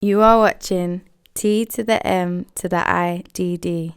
You are watching T to the M to the IDD.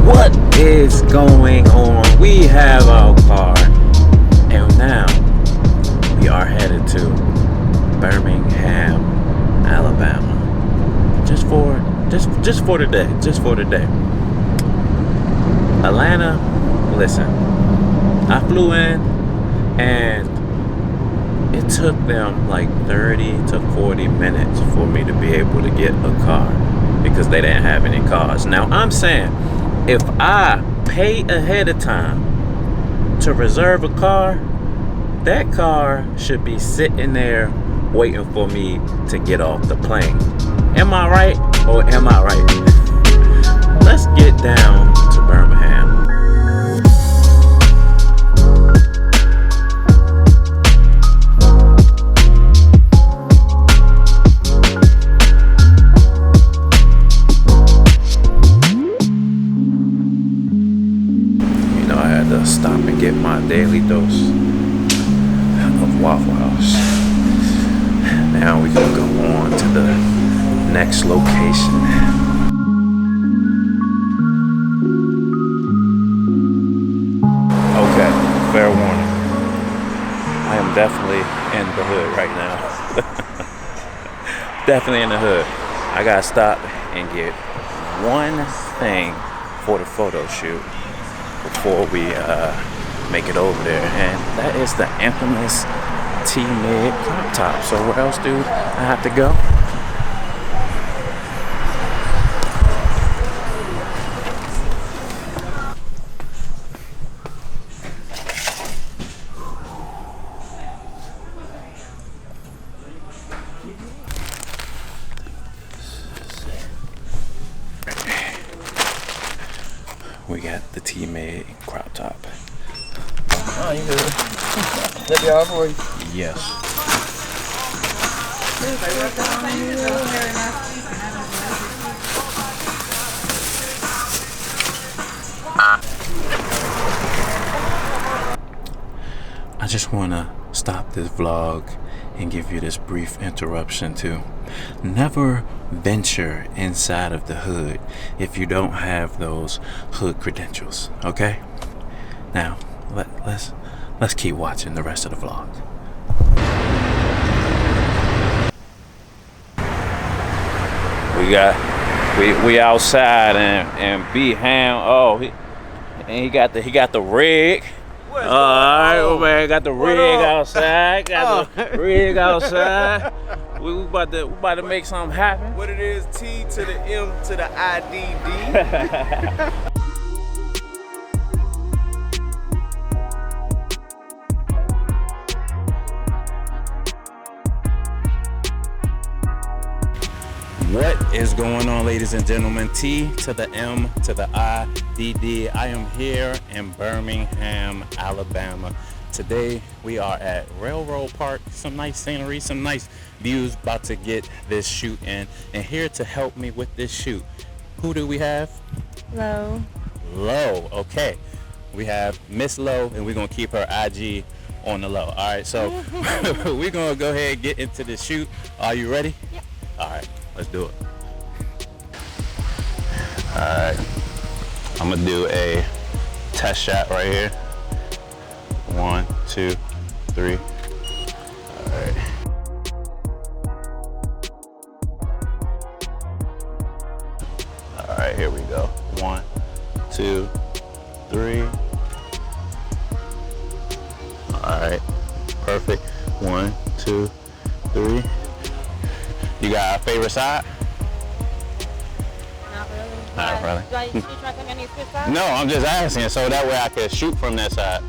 What is going on? We have our car, and now we are headed to Birmingham, Alabama. Just for today. Atlanta, listen, I flew in and it took them like 30 to 40 minutes for me to be able to get a car because they didn't have any cars. Now I'm saying, if I pay ahead of time to reserve a car, that car should be sitting there waiting for me to get off the plane. Am I right or am I right? Let's get down to Birmingham. Stop and get my daily dose of Waffle House. Now we're gonna go on to the next location. Okay, fair warning. I am definitely in the hood right now. Definitely in the hood. I gotta stop and get one thing for the photo shoot before we make it over there, and that is the infamous T-mid crop top. So where else do I have to go? We got the T-made crop top. Oh, you good? That be all for you? Yes. I just want to stop this vlog and give you this brief interruption to never venture inside of the hood if you don't have those hood credentials, okay? Now, let's keep watching the rest of the vlog. We outside and B-Ham. Oh, he got the rig. All right, oh man, got the rig outside. Got the rig outside. We about to make something happen. What it is, T to the M to the IDD. What is going on, ladies and gentlemen? T to the M to the IDD. I am here in Birmingham, Alabama. Today we are at Railroad Park. Some nice scenery, some nice views. About to get this shoot in. And here to help me with this shoot, who do we have? Low. Low, okay. We have Miss Low, and we're gonna keep her IG on the low. All right, so we're gonna go ahead and get into the shoot. Are you ready? Yep. All right. Let's do it. All right, I'm gonna do a test shot right here. 1, 2, 3. All right. All right, here we go. 1, 2, 3. All right, perfect. 1, 2, 3. You got a favorite side? Not really. Not really. You try to come any switch side? No, I'm just asking so that way I can shoot from that side.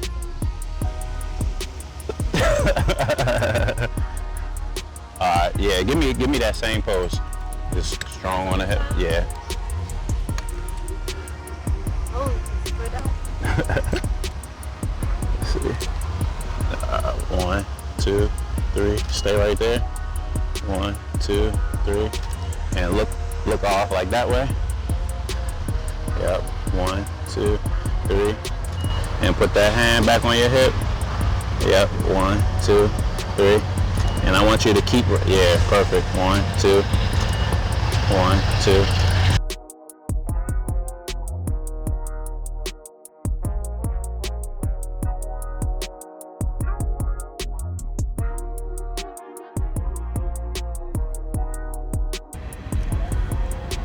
Alright, yeah, give me that same pose. Just strong on the hip. Yeah. stay right there. 1, 2, 3, and look off like that way. Yep, 1, 2, 3, and put that hand back on your hip. Yep, 1, 2, 3, and I want you to keep, yeah, perfect. 1, 2, 1, 2.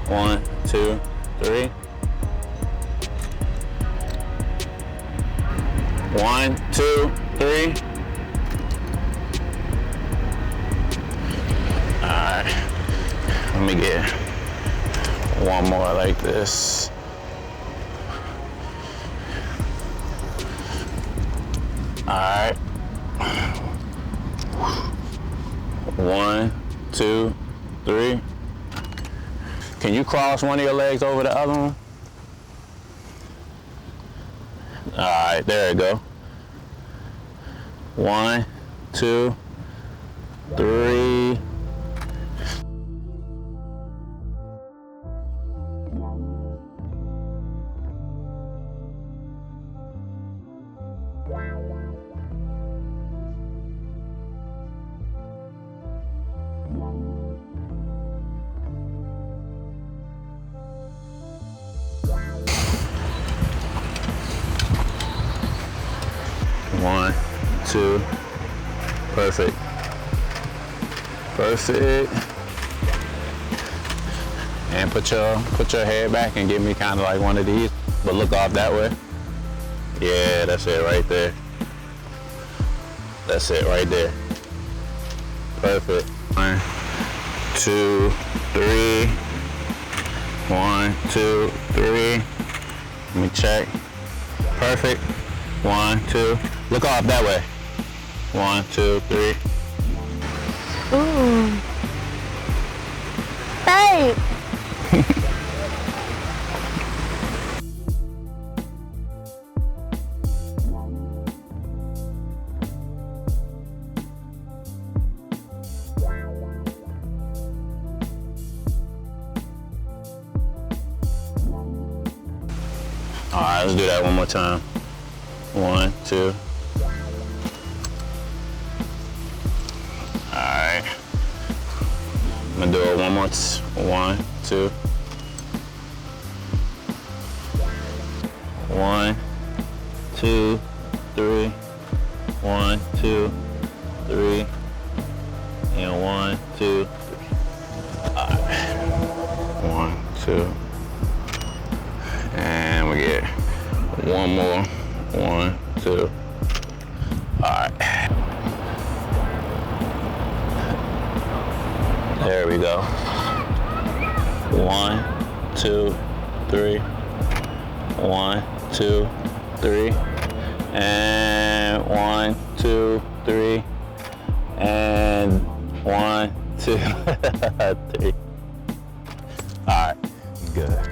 One, two, three. 1, 2, 3. Alright. Let me get one more like this. Alright. 1, 2, 3. Can you cross one of your legs over the other one? All right, there you go. 1, 2, 3. One, two, perfect. Perfect. And put your head back and give me kind of like one of these, but look off that way. Yeah, that's it right there. That's it right there. Perfect. 1, 2, 3. 1, 2, 3. Let me check. Perfect. 1, 2. Look off that way. 1, 2, 3. Ooh. Babe. All right, let's do that one more time. 1, 2. All right. I'm gonna do it one more. 1, 2. 1, 2, 3. 1, 2, 3. And 1, 2, 3. All right. 1, 2. And we get one more. 1, 2. All right. There we go. 1, 2, 3. 1, 2, 3. And 1, 2, 3. And 1, 2, 3. All right. Good.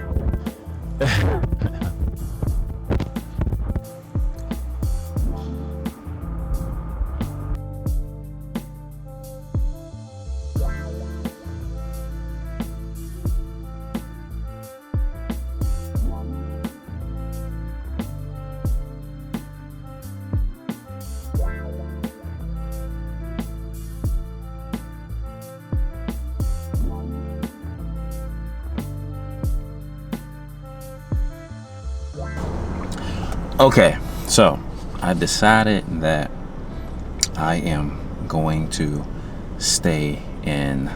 Okay, so I decided that I am going to stay in.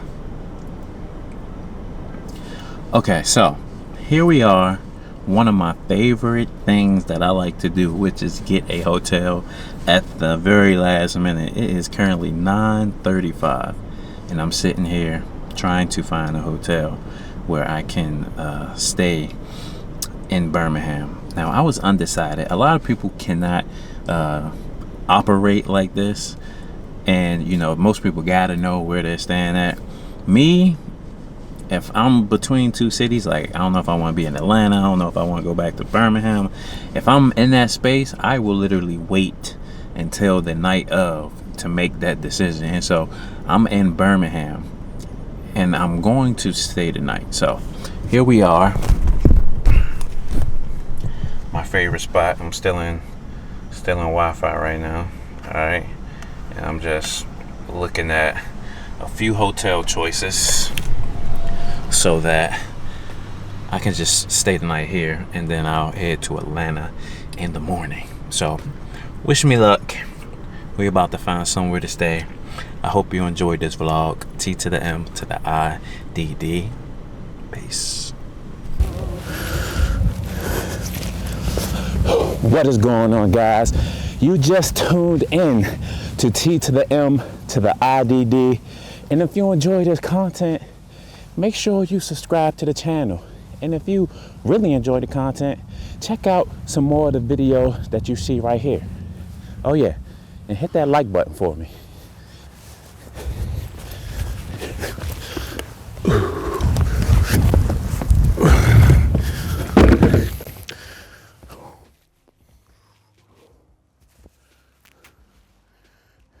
Okay, so here we are. One of my favorite things that I like to do, which is get a hotel at the very last minute. It is currently 9:35, and I'm sitting here trying to find a hotel where I can stay in Birmingham. Now, I was undecided. A lot of people cannot operate like this, and you know, most people gotta know where they're staying at. Me, if I'm between two cities, like I don't know if I want to be in Atlanta, I don't know if I want to go back to Birmingham. If I'm in that space, I will literally wait until the night of to make that decision. And so I'm in Birmingham, and I'm going to stay tonight. So here we are, my favorite spot. I'm still in Wi-Fi right now. All right, and I'm just looking at a few hotel choices so that I can just stay the night here, and then I'll head to Atlanta in the morning. So wish me luck. We're about to find somewhere to stay. I hope you enjoyed this vlog. T to the M to the I, D, D. Peace. What is going on, guys? You just tuned in to T to the M to the IDD. And if you enjoy this content, make sure you subscribe to the channel. And if you really enjoy the content, check out some more of the videos that you see right here. Oh yeah, and hit that like button for me.